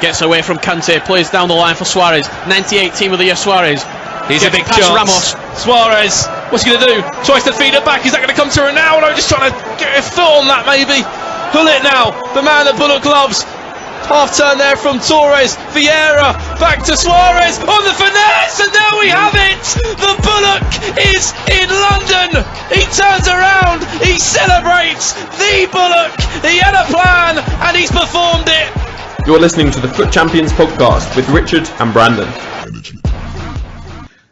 Gets away from Kante, plays down the line for Suarez. 98 of the year, Suarez. He's a big chance. Ramos. Suarez, what's he going to do? Tries to feed it back. Is that going to come to Ronaldo? Just trying to get a foot on that, maybe. Pull it now. The man that Bullock loves. Half turn there from Torres. Vieira back to Suarez on the finesse, and there we have it. The Bullock is in London. He turns around. He celebrates. The Bullock. He had a plan, and he's performed it. You're listening to the FUT Champions Podcast with Richard and Brandon.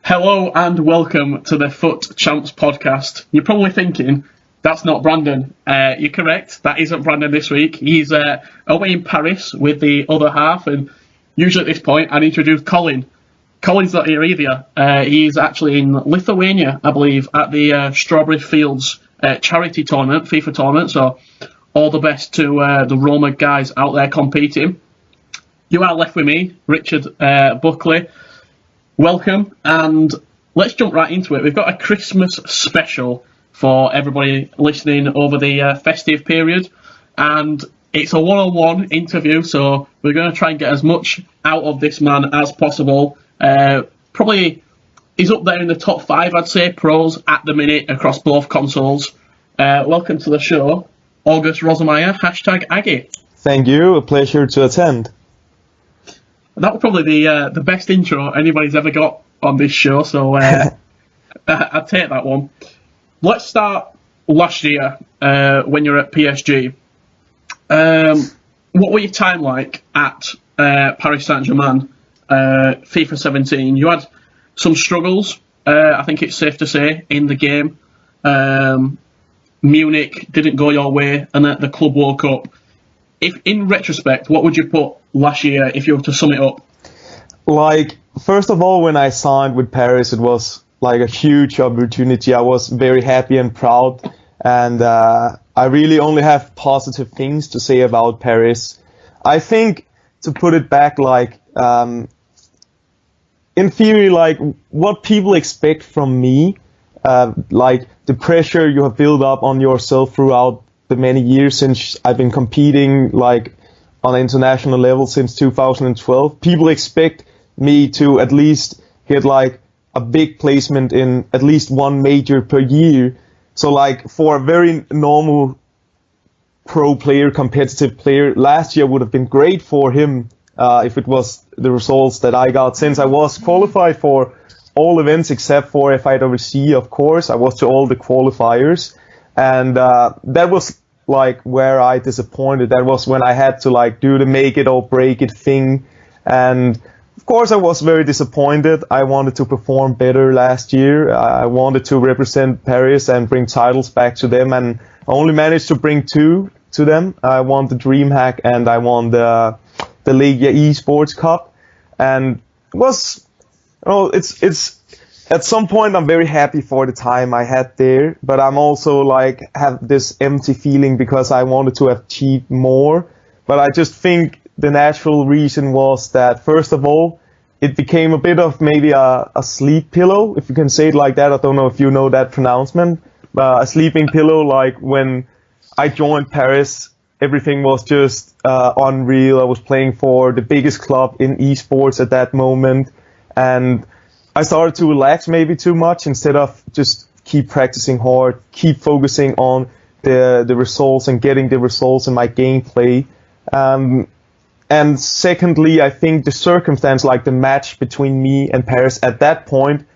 Hello and welcome to the FUT Champs Podcast. You're probably thinking, that's not Brandon. You're correct, that isn't Brandon this week. He's away in Paris with the other half, and usually at this point I'd introduce Colin. Colin's not here either. He's actually in Lithuania, I believe, at the Strawberry Fields charity tournament, FIFA tournament, so all the best to the Roma guys out there competing. You are left with me, Richard Buckley. Welcome, and let's jump right into it. We've got a Christmas special for everybody listening over the festive period, and it's a one-on-one interview, so we're going to try and get as much out of this man as possible. Probably he's up there in the top 5, I'd say, pros at the minute across both consoles. Welcome to the show, August Rosemeyer, Hashtag Agge. Thank you, a pleasure to attend. That was probably the best intro anybody's ever got on this show, so I'd take that one. Let's start last year when you were at PSG. What were your time like at Paris Saint-Germain, FIFA 17? You had some struggles, I think it's safe to say, in the game. Munich didn't go your way, and the club woke up. If in retrospect, what would you put last year if you were to sum it up? Like, first of all, when I signed with Paris, it was like a huge opportunity. I was very happy and proud, and I really only have positive things to say about Paris. I think, to put it back, like, in theory, like, what people expect from me, like the pressure you have built up on yourself throughout the many years since I've been competing, like, on an international level since 2012. People expect me to at least get like a big placement in at least one major per year. So like for a very normal pro player, competitive player, last year would have been great for him if it was the results that I got, since I was qualified for all events except for FIWC, of course. I was to all the qualifiers, and that was like where I disappointed. That was when I had to like do the make it or break it thing, and of course I was very disappointed. I wanted to perform better last year. I wanted to represent Paris and bring titles back to them, and I only managed to bring 2 to them. I won the DreamHack and I won the Legia Esports Cup, and it was, it's at some point I'm very happy for the time I had there, but I'm also like have this empty feeling because I wanted to achieve more. But I just think the natural reason was that, first of all, it became a bit of maybe a sleep pillow, if you can say it like that. I don't know if you know that pronouncement. A sleeping pillow, like when I joined Paris, everything was just unreal. I was playing for the biggest club in esports at that moment, and I started to relax maybe too much instead of just keep practicing hard, keep focusing on the results and getting the results in my gameplay. And secondly, I think the circumstance, like the match between me and Paris at that point,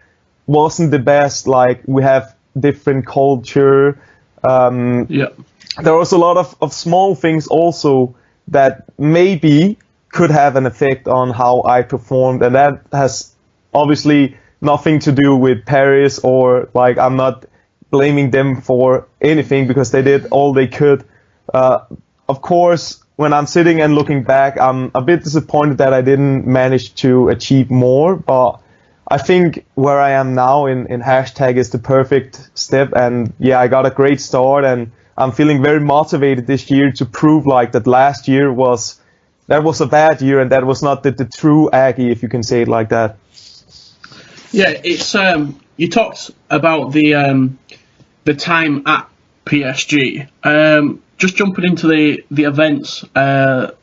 wasn't the best. Like, we have different culture. There was a lot of small things also that maybe could have an effect on how I performed, and that has obviously nothing to do with Paris, or like I'm not blaming them for anything because they did all they could. Of course, when I'm sitting and looking back, I'm a bit disappointed that I didn't manage to achieve more, but I think where I am now in Hashtag is the perfect step, and yeah, I got a great start, and I'm feeling very motivated this year to prove like that last year was a bad year, and that was not the true Aggie, if you can say it like that. Yeah, it's you talked about the time at PSG. Just jumping into the events that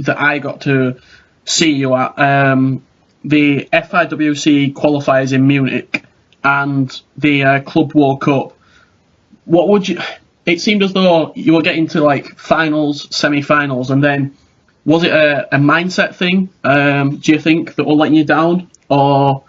I got to see you at the FIWC qualifiers in Munich and the Club World Cup. What would you? It seemed as though you were getting to like finals, semi-finals, and then was it a mindset thing? Do you think that were letting you down, or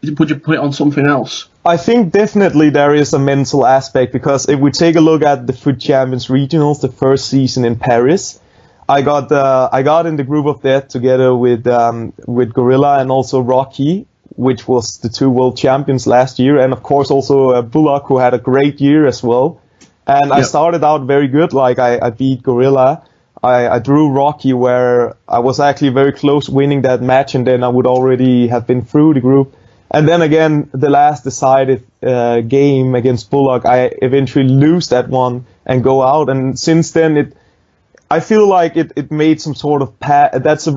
would you put it on something else? I think definitely there is a mental aspect, because if we take a look at the FUT Champions regionals, the first season in Paris, I got in the group of death together with Gorilla and also Rocky, which was the two world champions last year, and of course also Bullock, who had a great year as well. And I started out very good, like I beat Gorilla. I drew Rocky, where I was actually very close winning that match, and then I would already have been through the group. And then again, the last decided game against Bullock, I eventually lose that one and go out. And since then, I feel like it made some sort of that's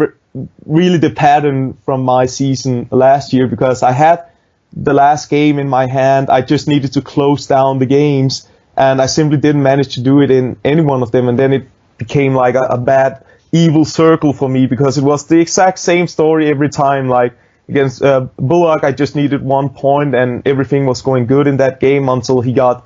really the pattern from my season last year, because I had the last game in my hand. I just needed to close down the games, and I simply didn't manage to do it in any one of them. And then it became like a bad, evil circle for me, because it was the exact same story every time. Like against Bullock, I just needed 1 point, and everything was going good in that game until he got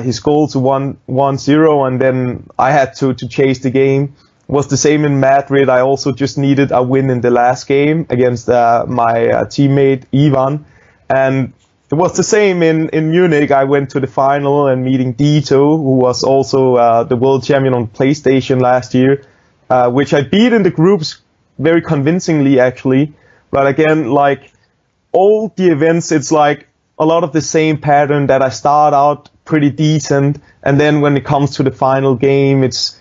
his goal to 1-0, and then I had to chase the game. It was the same in Madrid. I also just needed a win in the last game against my teammate Ivan, and it was the same in Munich. I went to the final and meeting Dito, who was also the world champion on PlayStation last year, which I beat in the groups very convincingly, actually. But again, like all the events, it's like a lot of the same pattern, that I start out pretty decent, and then when it comes to the final game, it's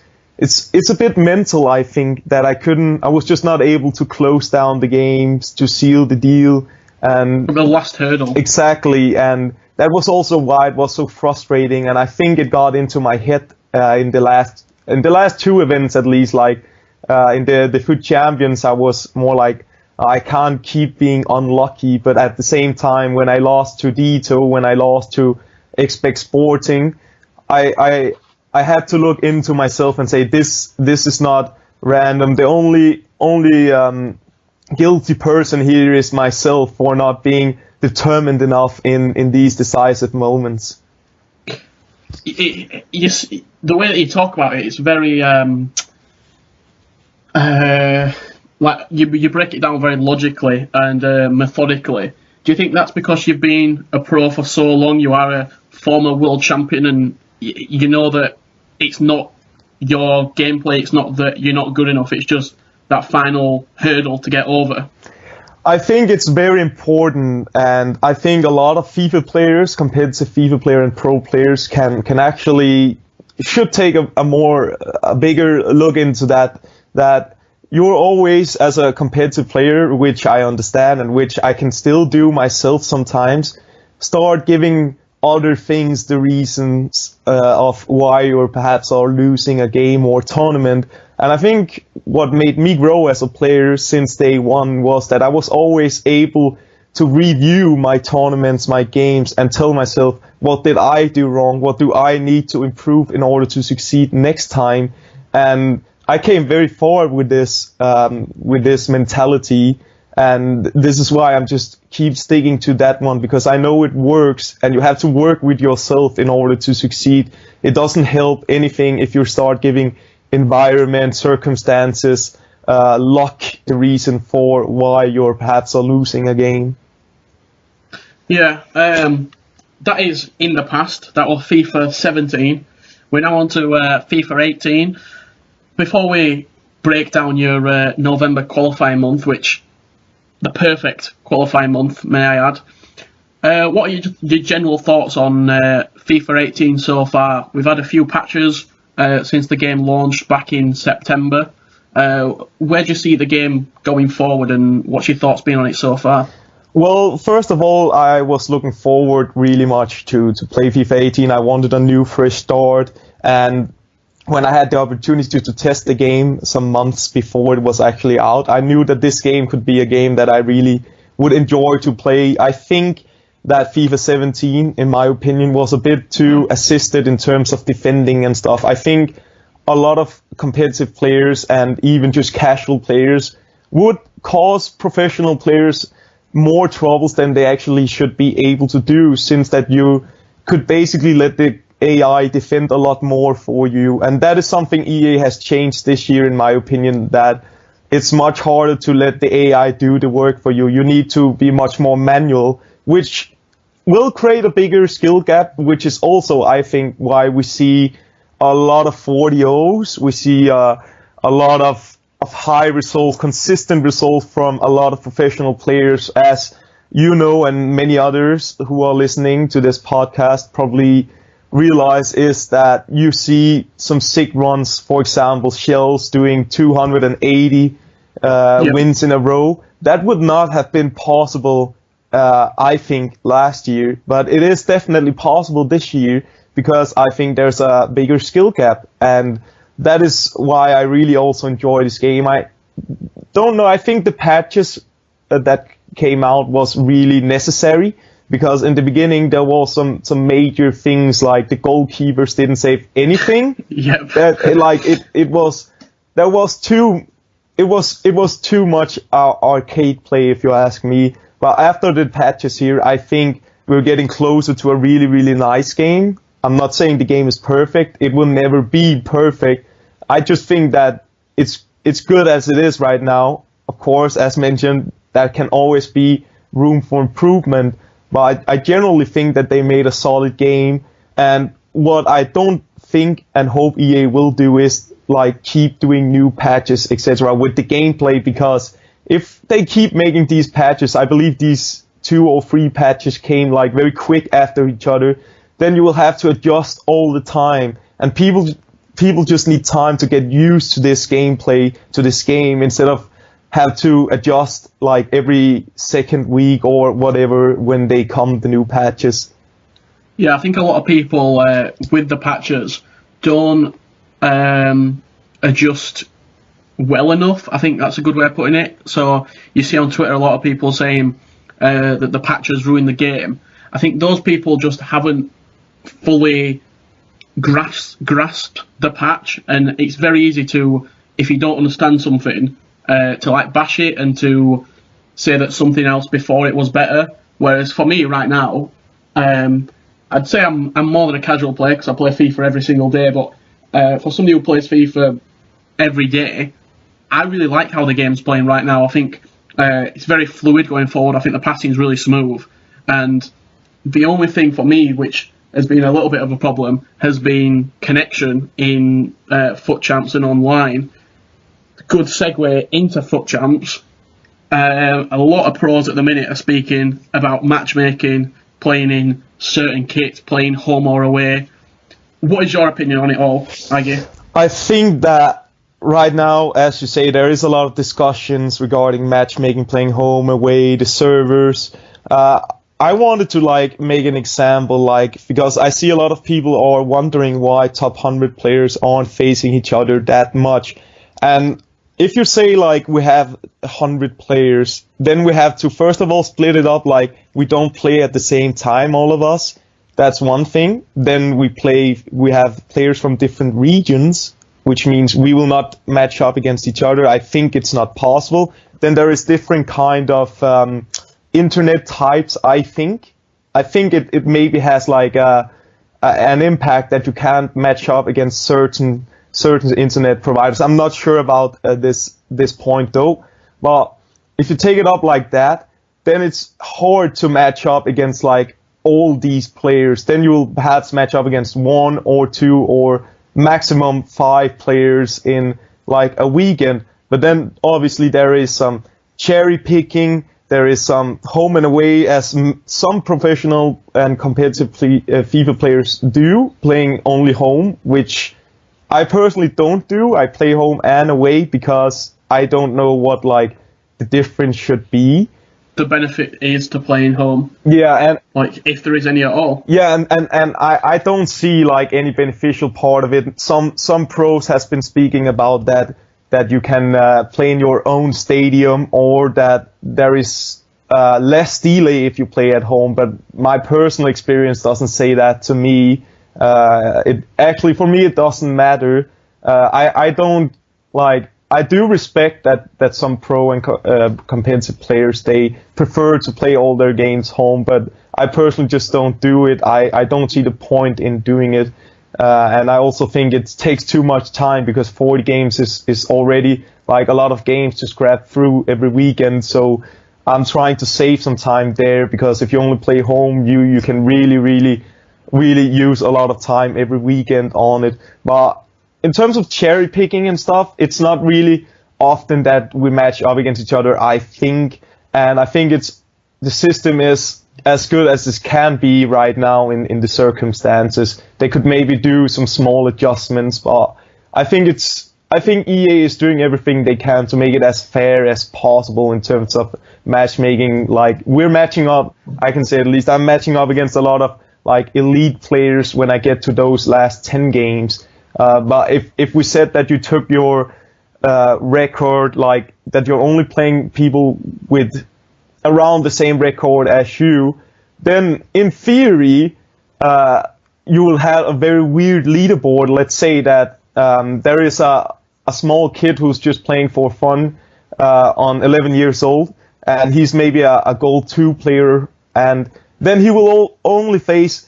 a bit mental. I think that I was just not able to close down the games to seal the deal. And the last hurdle. Exactly, and that was also why it was so frustrating. And I think it got into my head in the last two events, at least. Like in the FUT Champions, I was more like, I can't keep being unlucky. But at the same time, when I lost to Dito, when I lost to Expect Sporting, I had to look into myself and say, this is not random. The only guilty person here is myself for not being determined enough in these decisive moments. The way that you talk about it is very like you break it down very logically and methodically. Do you think that's because you've been a pro for so long? You are a former world champion, and you know that it's not your gameplay. It's not that you're not good enough. It's just that final hurdle to get over. I think it's very important, and I think a lot of FIFA players, competitive FIFA player and pro players, can actually should take a bigger look into that you're always, as a competitive player, which I understand and which I can still do myself sometimes, start giving other things the reasons of why you're perhaps are losing a game or tournament. And I think what made me grow as a player since day one was that I was always able to review my tournaments, my games, and tell myself, what did I do wrong? What do I need to improve in order to succeed next time? And I came very far with this mentality, and this is why I'm just keep sticking to that one, because I know it works, and you have to work with yourself in order to succeed. It doesn't help anything if you start giving environment, circumstances, luck the reason for why you're perhaps losing a game. Yeah, that is in the past. That was FIFA 17. We're now on to FIFA 18. Before we break down your November qualifying month, which the perfect qualifying month, may I add, what are your general thoughts on FIFA 18 so far? We've had a few patches since the game launched back in September. Where do you see the game going forward, and what's your thoughts been on it so far? Well, first of all, I was looking forward really much to play FIFA 18. I wanted a new, fresh start, and when I had the opportunity to test the game some months before it was actually out, I knew that this game could be a game that I really would enjoy to play. I think that FIFA 17, in my opinion, was a bit too assisted in terms of defending and stuff. I think a lot of competitive players and even just casual players would cause professional players more troubles than they actually should be able to do, since that you could basically let the AI defend a lot more for you. And that is something EA has changed this year, in my opinion, that it's much harder to let the AI do the work for you. You need to be much more manual, which will create a bigger skill gap, which is also, I think, why we see a lot of 40-0s. We see a lot of high results, consistent results from a lot of professional players, as you know, and many others who are listening to this podcast probably realize, is that you see some sick runs. For example, Shells doing 280 wins in a row. That would not have been possible, I think, last year, but it is definitely possible this year, because I think there's a bigger skill gap, and that is why I really also enjoy this game. I don't know, I think the patches that came out was really necessary, because in the beginning there was some major things, like the goalkeepers didn't save anything. Yep. It was too much arcade play, if you ask me. But after the patches here, I think we're getting closer to a really, really nice game. I'm not saying the game is perfect. It will never be perfect. I just think that it's good as it is right now. Of course, as mentioned, there can always be room for improvement. But I generally think that they made a solid game. And what I don't think and hope EA will do is like keep doing new patches, etc. with the gameplay, because if they keep making these patches, I believe these 2 or 3 patches came like very quick after each other, then you will have to adjust all the time, and people just need time to get used to this gameplay, to this game, instead of have to adjust like every second week or whatever when they come the new patches. Yeah, I think a lot of people with the patches don't adjust well enough. I think that's a good way of putting it. So you see on Twitter a lot of people saying that the patches ruin the game. I think those people just haven't fully grasped the patch, and it's very easy to, if you don't understand something, to like bash it and to say that something else before it was better. Whereas for me right now, I'd say I'm more than a casual player, because I play FIFA every single day, but for somebody who plays FIFA every day, I really like how the game's playing right now. I think it's very fluid going forward. I think the passing's really smooth, and the only thing for me which has been a little bit of a problem has been connection in FUT Champs and online. Good segue into FUT Champs. A lot of pros at the minute are speaking about matchmaking, playing in certain kits, playing home or away. What is your opinion on it all, Agge? I think that right now, as you say, there is a lot of discussions regarding matchmaking, playing home, away, the servers. I wanted to like make an example, like, because I see a lot of people are wondering why top 100 players aren't facing each other that much. And if you say like we have 100 players, then we have to first of all split it up, like we don't play at the same time, all of us. That's one thing. Then we have players from different regions, which means we will not match up against each other. I think it's not possible. Then there is different kind of internet types, I think. I think it maybe has like an impact that you can't match up against certain internet providers. I'm not sure about this point though. But if you take it up like that, then it's hard to match up against like all these players. Then you will perhaps match up against 1 or 2 or maximum 5 players in like a weekend. But then obviously there is some cherry picking. There is some home and away, as some professional and competitive FIFA players do, playing only home, which I personally don't do. I play home and away because I don't know what like the difference should be. The benefit is to playing home. Yeah, and like if there is any at all. Yeah, and I don't see like any beneficial part of it. Some pros has been speaking about that you can play in your own stadium, or that there is less delay if you play at home. But my personal experience doesn't say that to me. It actually, for me, it doesn't matter. I don't like I do respect that some pro and competitive players, they prefer to play all their games home, but I personally just don't do it. I don't see the point in doing it. And I also think it takes too much time, because 40 games is already like a lot of games to scrap through every weekend. So I'm trying to save some time there, because if you only play home, you can really use a lot of time every weekend on it. But in terms of cherry picking and stuff, it's not really often that we match up against each other, I think. And I think the system is as good as this can be right now in the circumstances. They could maybe do some small adjustments, but I think EA is doing everything they can to make it as fair as possible in terms of matchmaking. Like, we're matching up, I can say at least I'm matching up against a lot of like elite players when I get to those last 10 games. But if we said that you took your record, like that you're only playing people with around the same record as you, then in theory you will have a very weird leaderboard. Let's say that there is a small kid who's just playing for fun on 11 years old, and he's maybe a gold 2 player, and then he will only face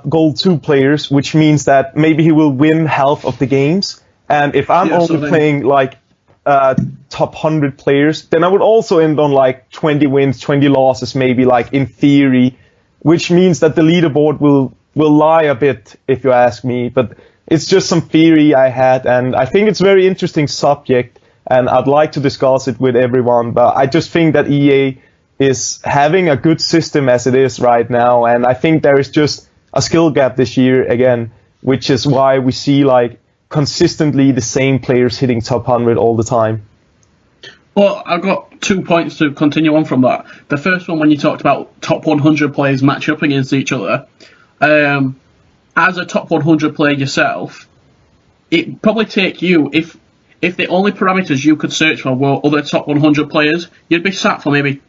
gold 2 players, which means that maybe he will win half of the games. And if I'm only playing like top 100 players, then I would also end on like 20 wins, 20 losses, maybe, like in theory, which means that the leaderboard will lie a bit, if you ask me. But it's just some theory I had, and I think it's a very interesting subject, and I'd like to discuss it with everyone. But I just think that EA is having a good system as it is right now, and I think there is just a skill gap this year again, which is why we see like consistently the same players hitting top 100 all the time. Well, I've got 2 points to continue on from that. The first one, when you talked about top 100 players match up against each other, as a top 100 player yourself, it probably take you, if the only parameters you could search for were other top 100 players, you'd be sat for maybe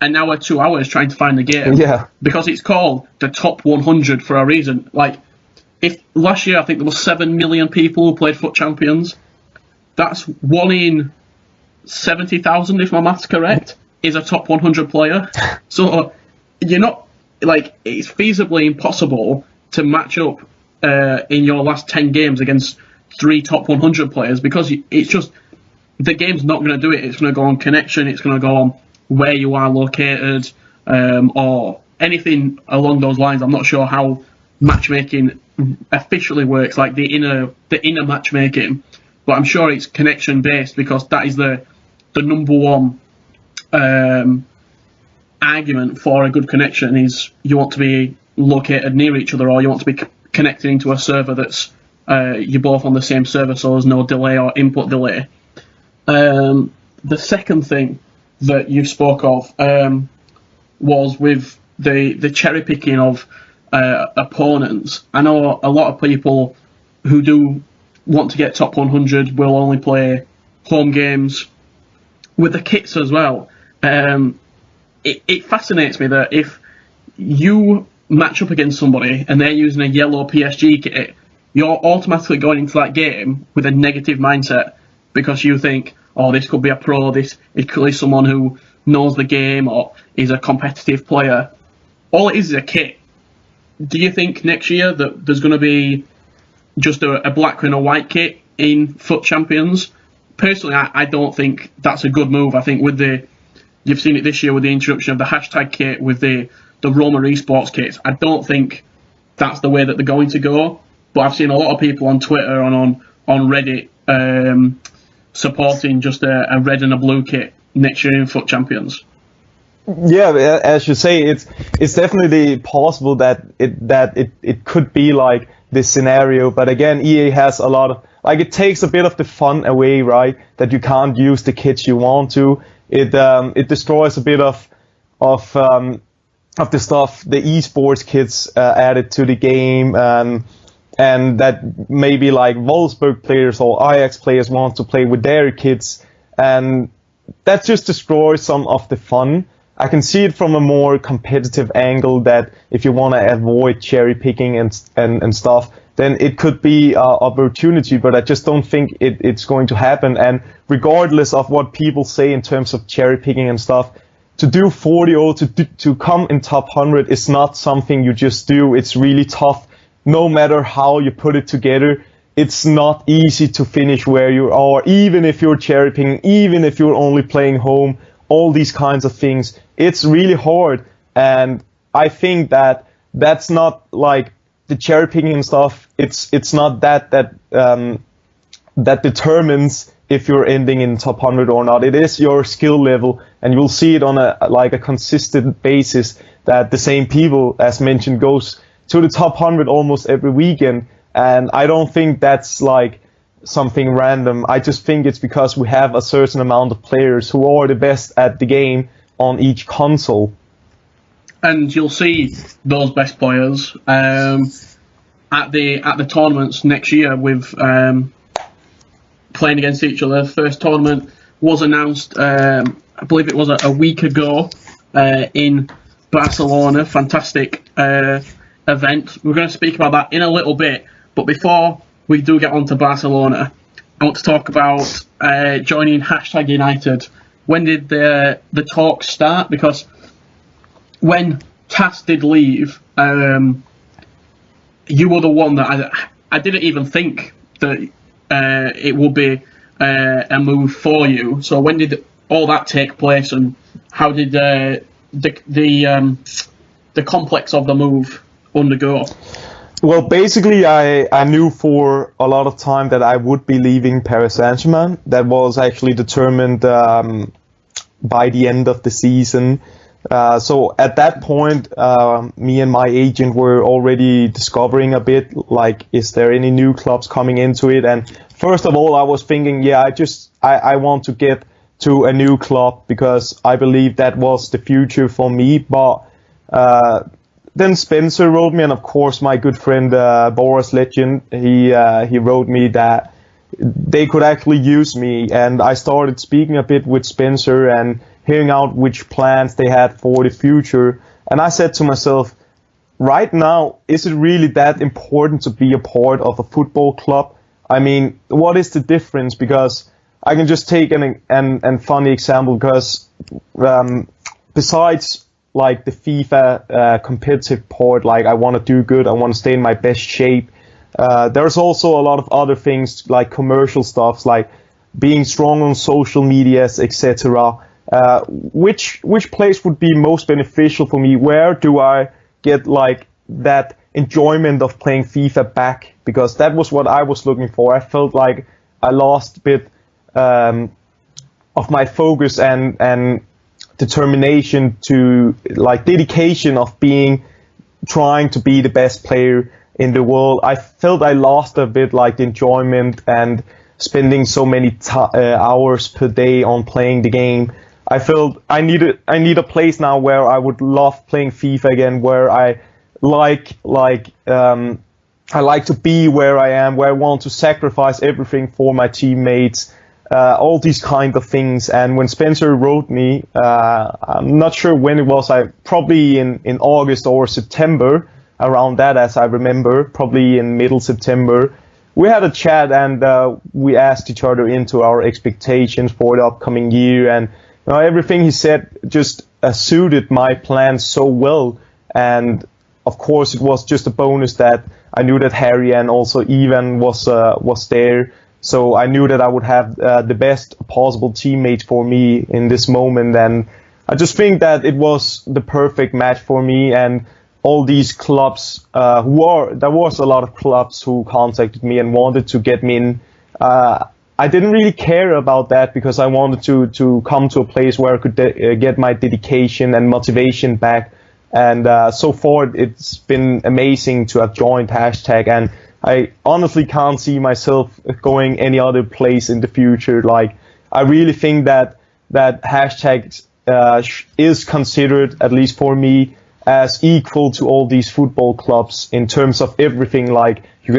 an hour, 2 hours trying to find the game. Yeah. Because it's called the top 100 for a reason. Like, if last year I think there was 7 million people who played FUT Champions, that's 1 in 70,000, if my math's correct, is a top 100 player. So you're not, like, it's feasibly impossible to match up in your last 10 games against 3 top 100 players, because it's just, the game's not going to do it. It's going to go on connection, it's going to go on where you are located, or anything along those lines. I'm not sure how matchmaking officially works, like the inner matchmaking, but I'm sure it's connection based, because that is the number one argument for a good connection, is you want to be located near each other, or you want to be connected into a server that's you're both on the same server, so there's no delay or input delay. The second thing that you spoke of was with the cherry picking of opponents. I know a lot of people who do want to get top 100 will only play home games with the kits as well. It fascinates me that if you match up against somebody and they're using a yellow PSG kit, you're automatically going into that game with a negative mindset, because you think, oh, this could be a pro, this could be someone who knows the game or is a competitive player. All it is a kit. Do you think next year that there's going to be just a black and a white kit in FUT Champions? Personally, I don't think that's a good move. I think you've seen it this year with the introduction of the hashtag kit, with the Roma esports kits. I don't think that's the way that they're going to go. But I've seen a lot of people on Twitter and on Reddit supporting just a red and a blue kit next year in FUT Champions. Yeah, as you say, it's definitely possible that it could be like this scenario. But again, EA has a lot of, like, it takes a bit of the fun away, right? That you can't use the kits you want to. It destroys a bit of the stuff, the esports kits added to the game, and that maybe like Wolfsburg players or Ajax players want to play with their kits, and that just destroys some of the fun. I can see it from a more competitive angle, that if you want to avoid cherry picking and stuff, then it could be an opportunity, but I just don't think it's going to happen. And regardless of what people say in terms of cherry picking and stuff, to do 40 or to come in top 100 is not something you just do. It's really tough. No matter how you put it together, it's not easy to finish where you are, even if you're cherry picking, even if you're only playing home, all these kinds of things. It's really hard. And I think that's not like the cherry picking and stuff. It's not that determines if you're ending in top 100 or not. It is your skill level, and you'll see it on a consistent basis that the same people, as mentioned, goes to the top 100 almost every weekend. And I don't think that's like something random. I just think it's because we have a certain amount of players who are the best at the game on each console. And you'll see those best players at the tournaments next year with playing against each other. The first tournament was announced, I believe it was a week ago in Barcelona. Fantastic event. We're going to speak about that in a little bit. But before we do get on to Barcelona, I want to talk about joining Hashtag United. When did the talks start? Because when Tass did leave, you were the one that I didn't even think that it would be a move for you. So when did all that take place, and how did the complex of the move undergo? Well, basically, I knew for a lot of time that I would be leaving Paris Saint-Germain. That was actually determined by the end of the season. So at that point, me and my agent were already discovering a bit, like, is there any new clubs coming into it? And first of all, I was thinking, I want to get to a new club because I believe that was the future for me. But then Spencer wrote me, and of course my good friend Boris Legend, he wrote me that they could actually use me, and I started speaking a bit with Spencer and hearing out which plans they had for the future. And I said to myself, right now, is it really that important to be a part of a football club? I mean, what is the difference? Because I can just take an funny example, because besides like the FIFA competitive part, like I want to do good, I want to stay in my best shape. There's also a lot of other things like commercial stuff, like being strong on social medias, etc. Which place would be most beneficial for me? Where do I get like that enjoyment of playing FIFA back? Because that was what I was looking for. I felt like I lost a bit of my focus and determination to like dedication of trying to be the best player in the world. I felt I lost a bit like the enjoyment and spending so many hours per day on playing the game. I felt I need a place now where I would love playing FIFA again, where I like to be where I am, where I want to sacrifice everything for my teammates, all these kind of things. And when Spencer wrote me, I'm not sure when it was, probably in August or September, around that, as I remember, probably in middle September, we had a chat and we asked each other into our expectations for the upcoming year, and everything he said just suited my plans so well. And of course, it was just a bonus that I knew that Harry and also Ivan was there. So I knew that I would have the best possible teammates for me in this moment. And I just think that it was the perfect match for me. And all these clubs, there was a lot of clubs who contacted me and wanted to get me in. I didn't really care about that because I wanted to come to a place where I could get my dedication and motivation back. And so far, it's been amazing to have joined Hashtag, and I honestly can't see myself going any other place in the future. Like, I really think that Hashtag is considered, at least for me, as equal to all these football clubs in terms of everything. Like, you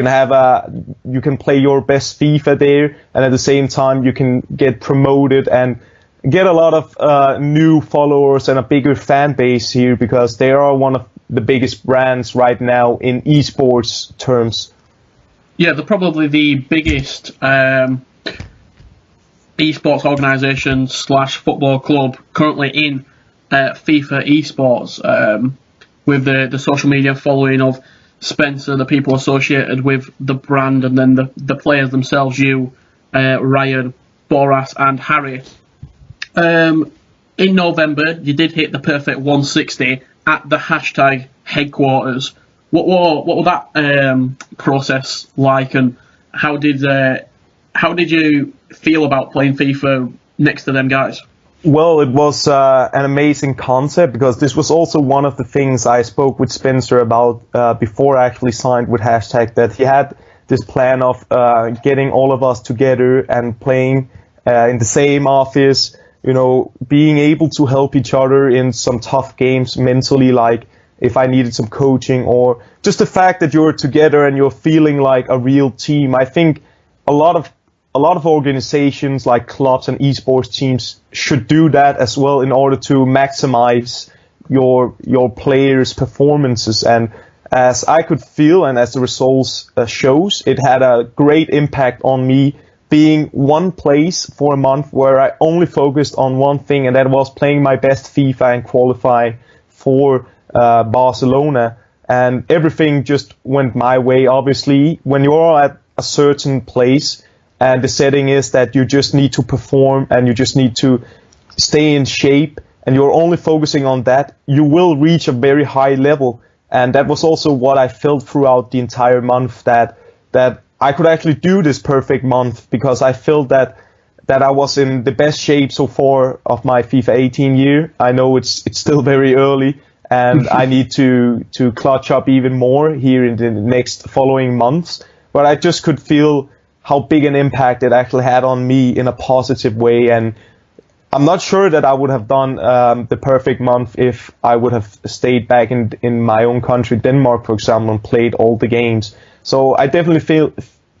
can play your best FIFA there, and at the same time you can get promoted and get a lot of new followers and a bigger fan base here, because they are one of the biggest brands right now in esports terms. Yeah, they're probably the biggest esports organisation / football club currently in FIFA esports, with the social media following of Spencer, the people associated with the brand, and then the players themselves, you, Ryan, Boras and Harry. In November, you did hit the perfect 160 at the Hashtag headquarters. What was that process like, and how did you feel about playing FIFA next to them guys? Well, it was an amazing concept, because this was also one of the things I spoke with Spencer about before I actually signed with Hashtag, that he had this plan of getting all of us together and playing in the same office, being able to help each other in some tough games mentally, like if I needed some coaching, or just the fact that you're together and you're feeling like a real team. I think a lot of organizations like clubs and esports teams should do that as well, in order to maximize your players' performances. And as I could feel, and as the results shows, it had a great impact on me, being one place for a month where I only focused on one thing, and that was playing my best FIFA and qualifying for Barcelona. And everything just went my way. Obviously, when you're at a certain place and the setting is that you just need to perform and you just need to stay in shape, and you're only focusing on that, you will reach a very high level. And that was also what I felt throughout the entire month, that I could actually do this perfect month, because I felt that I was in the best shape so far of my FIFA 18 year. I know it's still very early, and I need to clutch up even more here in the next following months. But I just could feel how big an impact it actually had on me in a positive way. And I'm not sure that I would have done the perfect month if I would have stayed back in my own country, Denmark, for example, and played all the games. So I definitely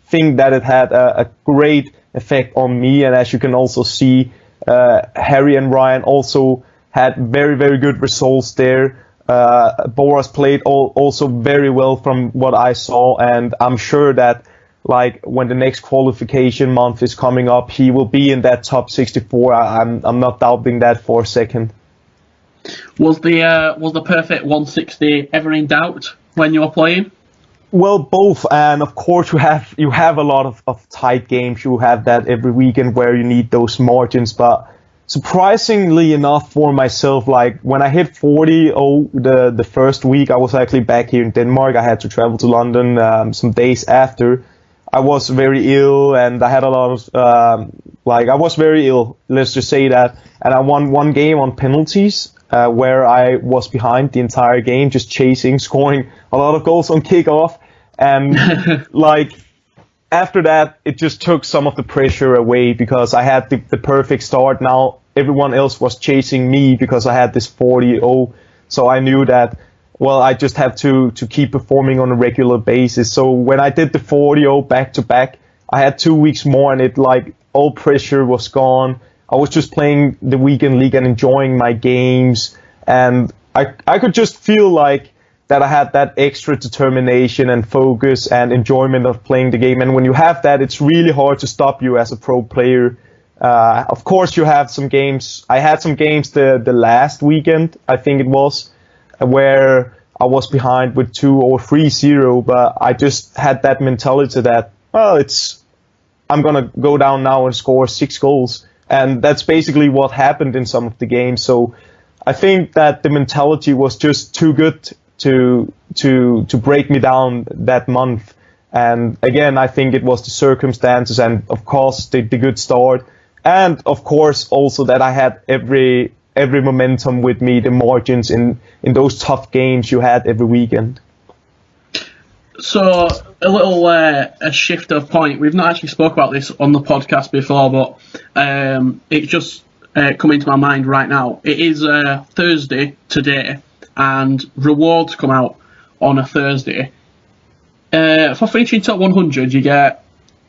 think that it had a great effect on me. And as you can also see, Harry and Ryan also had very, very good results there. Boras played also very well from what I saw, and I'm sure that when the next qualification month is coming up, he will be in that top 64. I'm not doubting that for a second. Was the perfect 160 ever in doubt when you were playing? Well, both, and of course you have a lot of tight games. You have that every weekend where you need those margins, but surprisingly enough for myself, when I hit 40 the first week, I was actually back here in Denmark. I had to travel to London some days after. I was very ill, and I had a lot of I was very ill, let's just say that. And I won one game on penalties, where I was behind the entire game, just chasing, scoring a lot of goals on kickoff. And after that, it just took some of the pressure away, because I had the perfect start. Now everyone else was chasing me because I had this 40-0. So I knew that, well, I just have to keep performing on a regular basis. So when I did the 40-0 back to back, I had 2 weeks more, and all pressure was gone. I was just playing the weekend league and enjoying my games. And I could just feel that I had that extra determination and focus and enjoyment of playing the game. And when you have that, it's really hard to stop you as a pro player. Of course, you have some games. I had some games the last weekend, I think it was, where I was behind with 2 or 3-0, but I just had that mentality that, well, I'm going to go down now and score 6 goals. And that's basically what happened in some of the games. So I think that the mentality was just too good to break me down that month. And again, I think it was the circumstances, and of course the good start, and of course also that I had every momentum with me, the margins in those tough games you had every weekend. So a little a shift of point. We've not actually spoke about this on the podcast before, but it just come into my mind right now. It is Thursday today, and rewards come out on a Thursday. For finishing top 100, you get,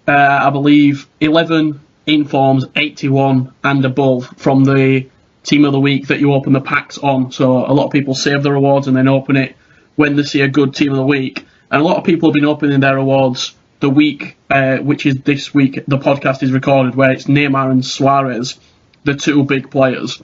I believe, 11 informs, 81 and above from the team of the week that you open the packs on. So a lot of people save the rewards and then open it when they see a good team of the week. And a lot of people have been opening their rewards the week, which is this week, the podcast is recorded, where it's Neymar and Suarez, the two big players.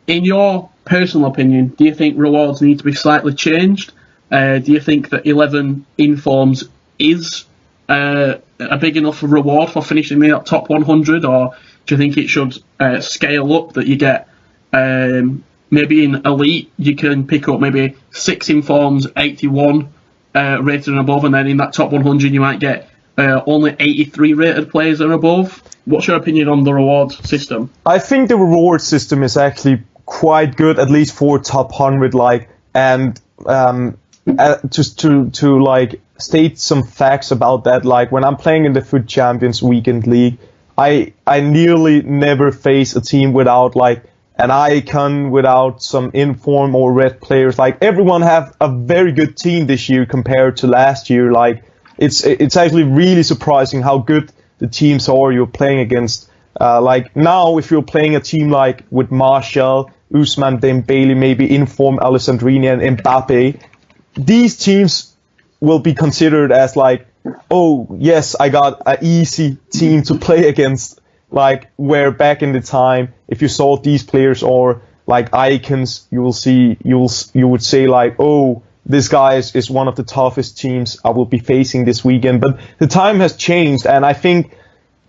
In your personal opinion, do you think rewards need to be slightly changed? Do you think that 11 informs is a big enough reward for finishing the top 100, or do you think it should scale up, that you get maybe in elite you can pick up maybe 6 informs, 81 rated and above, and then in that top 100 you might get only 83 rated players and above? What's your opinion on the reward system? I think the reward system is actually quite good, at least for top 100. And just to like state some facts about that. Like when I'm playing in the FUT Champions Weekend League, I nearly never face a team without like an icon, without some inform or red players. Like everyone have a very good team this year compared to last year. Like it's actually really surprising how good the teams are you're playing against. Like now, if you're playing a team like with Martial, Ousmane Dembele, maybe inform Alessandrini and Mbappe, these teams will be considered as like, oh yes, I got an easy team to play against. Like where back in the time, if you saw these players or like icons, you would say like, oh, this guy is one of the toughest teams I will be facing this weekend. But the time has changed, and I think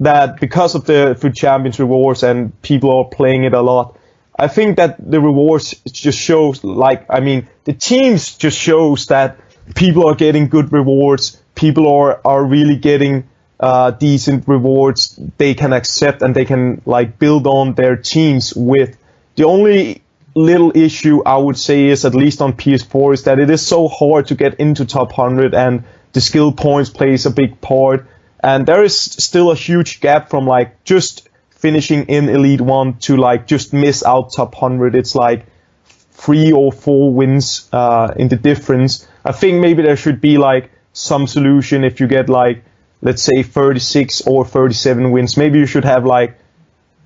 that because of the FUT Champions rewards and people are playing it a lot, I think that the rewards just shows, like, I mean, the teams just shows that people are getting good rewards. People are really getting decent rewards they can accept and they can like build on their teams with. The only little issue I would say is, at least on PS4, is that it is so hard to get into top 100, and the skill points plays a big part. And there is still a huge gap from like just finishing in Elite 1 to like just miss out top 100. It's like 3 or 4 wins in the difference. I think maybe there should be like some solution. If you get like, let's say 36 or 37 wins, maybe you should have like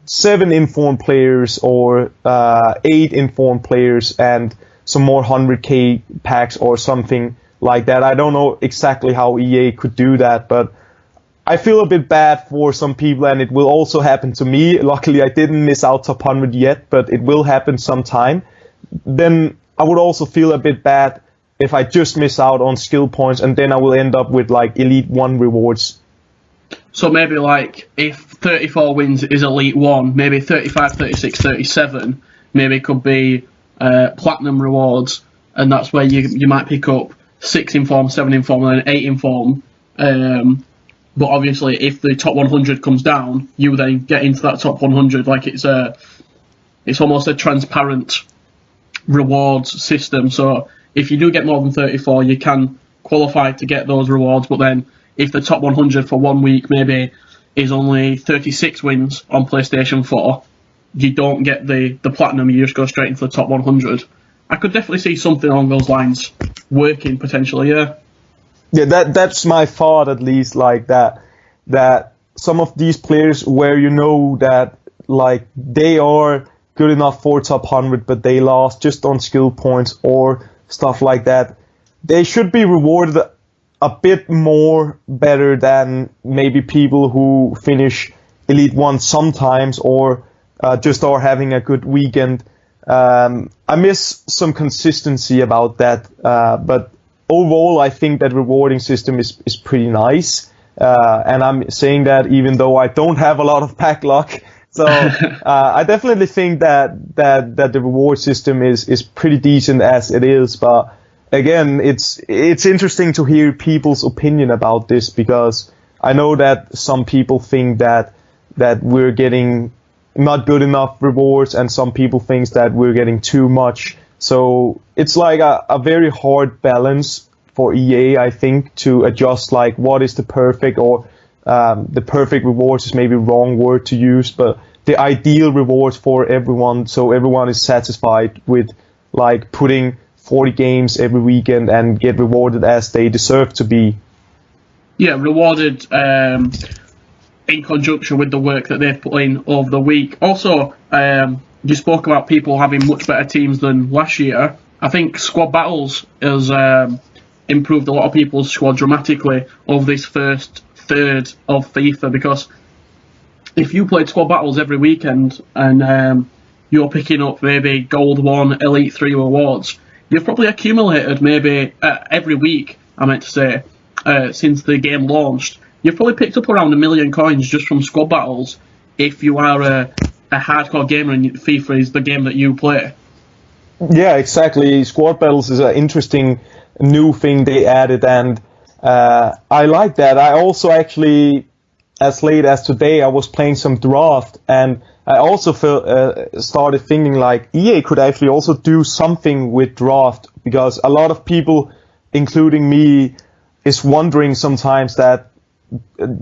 7 informed players or 8 informed players and some more 100k packs or something like that. I don't know exactly how EA could do that, but I feel a bit bad for some people, and it will also happen to me. Luckily, I didn't miss out top 100 yet, but it will happen sometime. Then I would also feel a bit bad if I just miss out on skill points, and then I will end up with like Elite 1 rewards. So maybe like if 34 wins is Elite 1, maybe 35, 36, 37, maybe it could be Platinum rewards, and that's where you might pick up 6 inform, 7 inform, and then 8 inform. But obviously, if the top 100 comes down, you then get into that top 100. Like it's almost a transparent rewards system. So if you do get more than 34, you can qualify to get those rewards. But then if the top 100 for 1 week maybe is only 36 wins on PlayStation 4, you don't get the platinum. You just go straight into the top 100. I could definitely see something along those lines working potentially. Yeah. Yeah, that's my thought, at least, like that some of these players where you know that like they are good enough for top 100 but they lost just on skill points or stuff like that, they should be rewarded a bit more better than maybe people who finish Elite 1 sometimes or just are having a good weekend. I miss some consistency about that, but overall, I think that rewarding system is pretty nice, and I'm saying that even though I don't have a lot of pack luck. So I definitely think that the reward system is pretty decent as it is. But again, it's interesting to hear people's opinion about this, because I know that some people think that we're getting not good enough rewards, and some people think that we're getting too much. So it's like a very hard balance for EA, I think, to adjust like what is the perfect, or the perfect rewards is maybe wrong word to use, but the ideal rewards for everyone, so everyone is satisfied with like putting 40 games every weekend and get rewarded as they deserve to be. Yeah, rewarded in conjunction with the work that they've put in over the week. Also, you spoke about people having much better teams than last year. I think squad battles has improved a lot of people's squad dramatically over this first third of FIFA, because if you played squad battles every weekend and you're picking up maybe Gold 1, Elite 3 awards, you've probably accumulated maybe every week, I meant to say, since the game launched, you've probably picked up around 1 million coins just from squad battles if you are a hardcore gamer and FIFA is the game that you play. Yeah, exactly. Squad battles is an interesting new thing they added, and I like that. I also actually, as late as today, I was playing some draft, and I also started thinking like EA could actually also do something with draft, because a lot of people, including me, is wondering sometimes that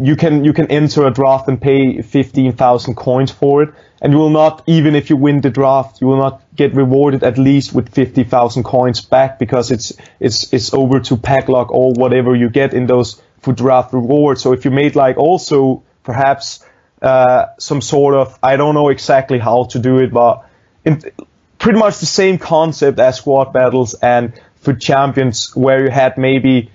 you can enter a draft and pay 15,000 coins for it, and you will not, even if you win the draft, you will not get rewarded at least with 50,000 coins back, because it's over to pack lock or whatever you get in those FUT draft rewards. So if you made like also perhaps some sort of, I don't know exactly how to do it, but pretty much the same concept as squad battles and FUT Champions, where you had maybe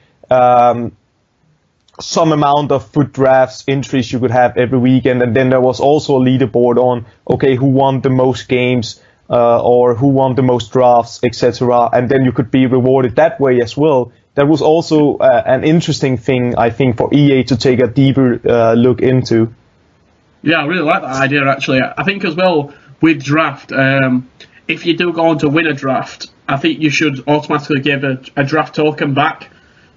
some amount of FUT drafts entries you could have every weekend, and then there was also a leaderboard on, okay, who won the most games or who won the most drafts, etc. And then you could be rewarded that way as well. That was also an interesting thing, I think, for EA to take a deeper look into. Yeah, I really like that idea, actually. I think as well with draft, if you do go on to win a draft, I think you should automatically give a draft token back.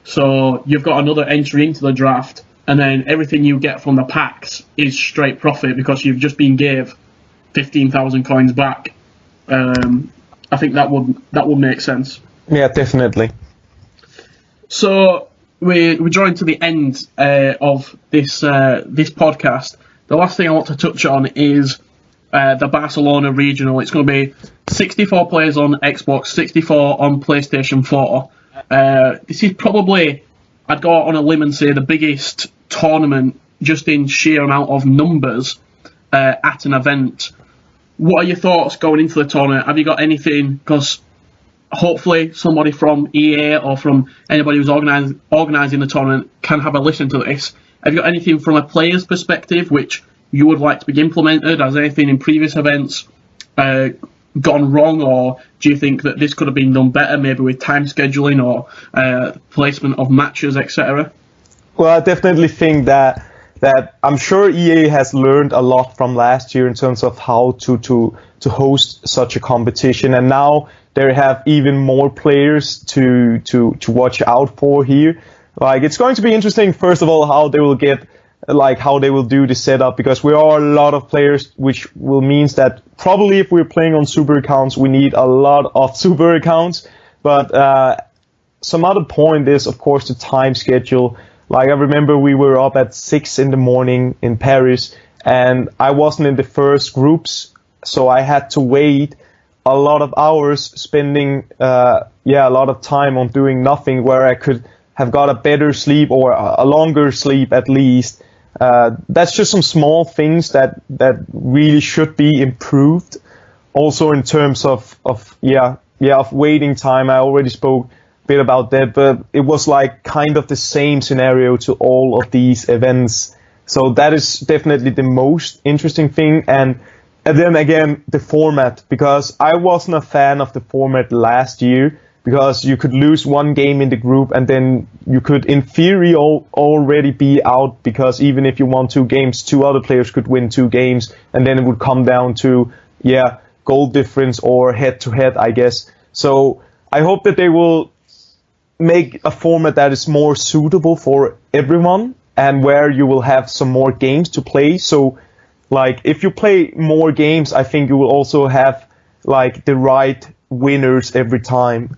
So you've got another entry into the draft, and then everything you get from the packs is straight profit because you've just been gave 15,000 coins back. I think that would make sense. Yeah, definitely. So we're drawing to the end of this podcast. The last thing I want to touch on is the Barcelona regional. It's going to be 64 players on Xbox, 64 on PlayStation 4. This is probably, I'd go out on a limb and say, the biggest tournament just in sheer amount of numbers at an event. What are your thoughts going into the tournament? Have you got anything? Because hopefully somebody from EA or from anybody who's organising the tournament can have a listen to this. Have you got anything from a player's perspective which you would like to be implemented? Has anything in previous events gone wrong, or do you think that this could have been done better, maybe with time scheduling or placement of matches, etc.? Well, I definitely think that I'm sure EA has learned a lot from last year in terms of how to host such a competition, and now they have even more players to watch out for here. Like, it's going to be interesting, first of all, how they will do the setup, because we are a lot of players, which will means that probably if we're playing on super accounts, we need a lot of super accounts. But some other point is, of course, the time schedule. Like, I remember we were up at 6 in the morning in Paris, and I wasn't in the first groups, so I had to wait a lot of hours, spending a lot of time on doing nothing, where I could have got a better sleep or a longer sleep at least. That's just some small things that really should be improved. Also in terms of waiting time, I already spoke a bit about that, but it was like kind of the same scenario to all of these events. So that is definitely the most interesting thing. And then again, the format, because I wasn't a fan of the format last year, because you could lose one game in the group and then you could in theory already be out, because even if you won 2 games, 2 other players could win 2 games, and then it would come down to goal difference or head to head, I guess. So I hope that they will make a format that is more suitable for everyone, and where you will have some more games to play. So like, if you play more games, I think you will also have like the right winners every time.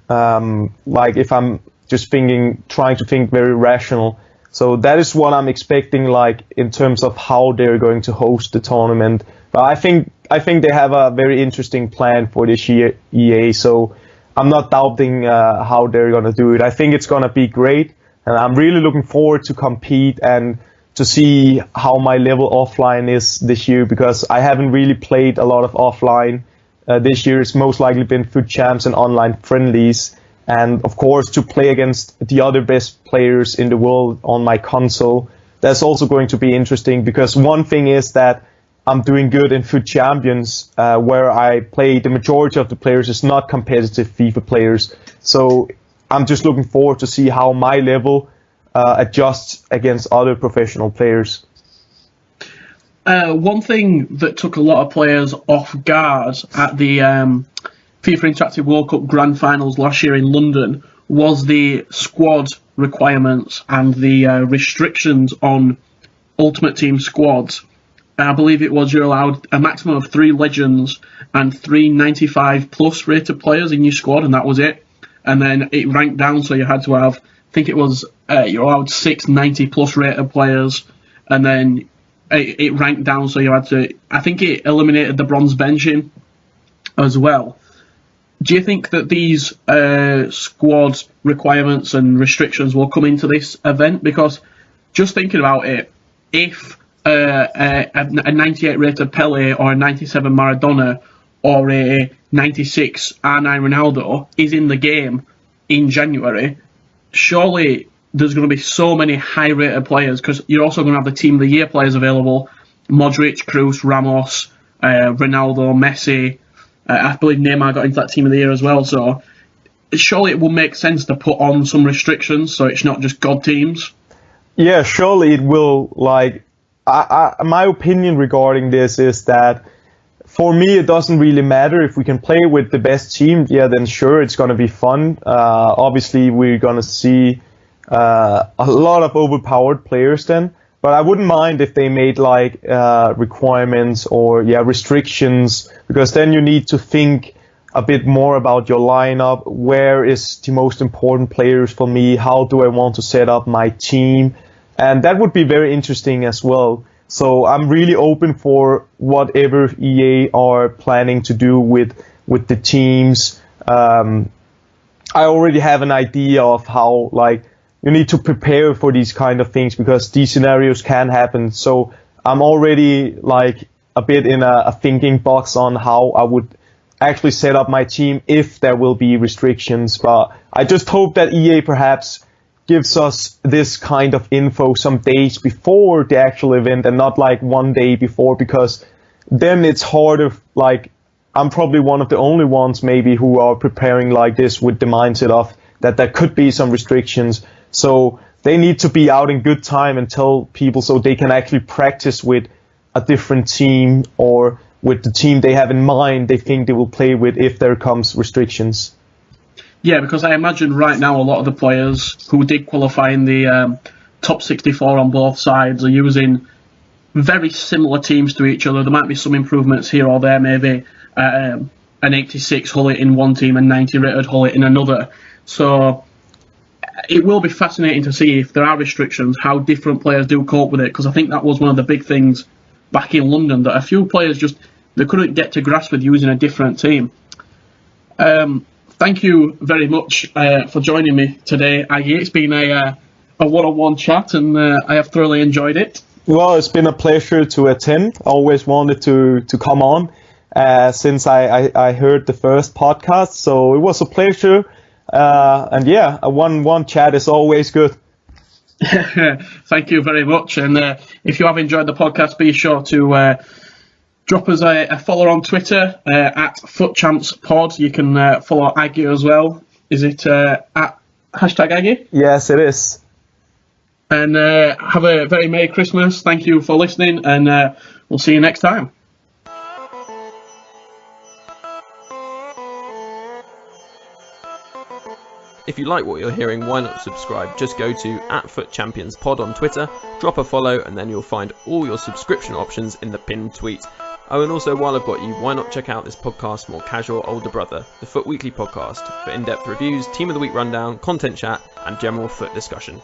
Like, if I'm just trying to think very rational. So that is what I'm expecting, like, in terms of how they're going to host the tournament. But I think they have a very interesting plan for this year, EA. So I'm not doubting how they're going to do it. I think it's going to be great, and I'm really looking forward to compete and to see how my level offline is this year, because I haven't really played a lot of offline. This year it's most likely been FUT Champs and online friendlies, and of course to play against the other best players in the world on my console. that's also going to be interesting, because one thing is that I'm doing good in FUT Champions, where I play the majority of the players is not competitive FIFA players. So I'm just looking forward to see how my level adjusts against other professional players. One thing that took a lot of players off guard at the FIFA Interactive World Cup Grand Finals last year in London was the squad requirements and the restrictions on Ultimate Team squads. I believe it was you're allowed a maximum of 3 legends and 3 95 plus rated players in your squad, and that was it. And then it ranked down, so you had to have, I think it was, you're allowed 6 90 plus rated players, and then it ranked down, so you had to, I think it eliminated the bronze benching as well. Do you think that these squad requirements and restrictions will come into this event? Because just thinking about it, if a 98 rated Pele or a 97 Maradona or a 96 R9 Ronaldo is in the game in January, surely there's going to be so many high rated players, because you're also going to have the Team of the Year players available: Modric, Kroos, Ramos, Ronaldo, Messi. I believe Neymar got into that Team of the Year as well. So surely it will make sense to put on some restrictions so it's not just God teams. Yeah, surely it will. Like, my opinion regarding this is that for me it doesn't really matter if we can play with the best team. Yeah, then sure, it's going to be fun. Obviously, we're going to see a lot of overpowered players then. But I wouldn't mind if they made like requirements or restrictions, because then you need to think a bit more about your lineup. Where is the most important players for me? How do I want to set up my team? And that would be very interesting as well. So I'm really open for whatever EA are planning to do with the teams. I already have an idea of how, like, you need to prepare for these kind of things, because these scenarios can happen. So I'm already like a bit in a thinking box on how I would actually set up my team if there will be restrictions. But I just hope that EA perhaps gives us this kind of info some days before the actual event and not like one day before, because then it's harder. Like, I'm probably one of the only ones maybe who are preparing like this with the mindset of that there could be some restrictions. So they need to be out in good time and tell people so they can actually practice with a different team or with the team they have in mind they think they will play with if there comes restrictions. Yeah, because I imagine right now a lot of the players who did qualify in the top 64 on both sides are using very similar teams to each other. There might be some improvements here or there, maybe an 86 Hullet in one team and 90 rated Hullet in another. So it will be fascinating to see if there are restrictions, how different players do cope with it, because I think that was one of the big things back in London, that a few players they couldn't get to grasp with using a different team. Thank you very much for joining me today, Agge. It's been a one-on-one chat, and I have thoroughly enjoyed it. Well, it's been a pleasure to attend. I always wanted to come on since I heard the first podcast, so it was a pleasure. And yeah, a one-on-one chat is always good. Thank you very much. And if you have enjoyed the podcast, be sure to drop us a follow on Twitter at FUT Champs Pod. You can follow Agge as well. Is it at Hashtag Agge? Yes, it is. And have a very Merry Christmas. Thank you for listening, and we'll see you next time. If you like what you're hearing, why not subscribe? Just go to @FUT Champions Pod on Twitter, drop a follow, and then you'll find all your subscription options in the pinned tweet. Oh, and also, while I've got you, why not check out this podcast, More Casual Older Brother, the FUT Weekly podcast, for in-depth reviews, Team of the Week rundown, content chat, and general FUT discussion.